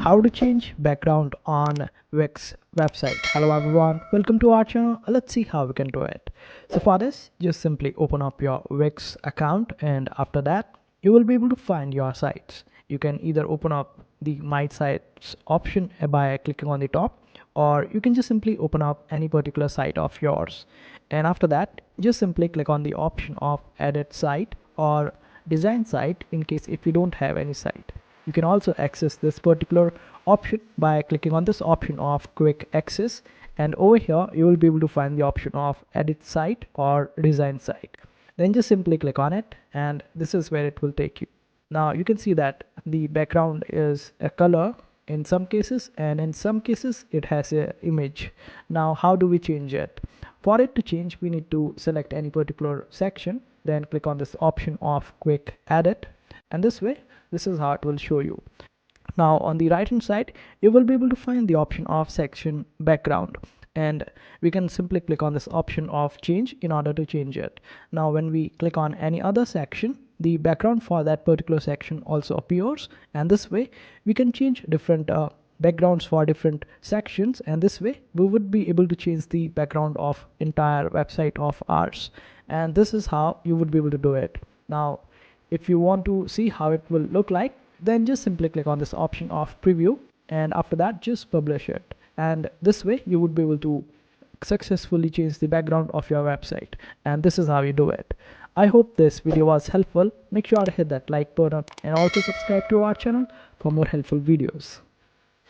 how to change background on Wix website. Hello everyone, welcome to our channel. Let's see how we can do it. So for this, just simply open up your Wix account, and after that you will be able to find your sites. You can either open up the my sites option by clicking on the top, or you can just simply open up any particular site of yours, and after that just simply click on the option of edit site or design site in case if you don't have any site. You can also access this particular option by clicking on this option of quick access, and over here you will be able to find the option of edit site or design site. Then just simply click on it, and this is where it will take you. Now you can see that the background is a color in some cases, and in some cases it has a image. Now how do we change it? For it to change, we need to select any particular section, then click on this option of quick edit, and this is how it will show you. Now on the right hand side you will be able to find the option of section background, and we can simply click on this option of change in order to change it. Now when we click on any other section, the background for that particular section also appears, and this way we can change different backgrounds for different sections, and this way we would be able to change the background of entire website of ours. And this is how you would be able to do it. Now if you want to see how it will look like, then just simply click on this option of preview, and after that just publish it, and this way you would be able to successfully change the background of your website. And this is how you do it. I hope this video was helpful. Make sure to hit that like button and also subscribe to our channel for more helpful videos.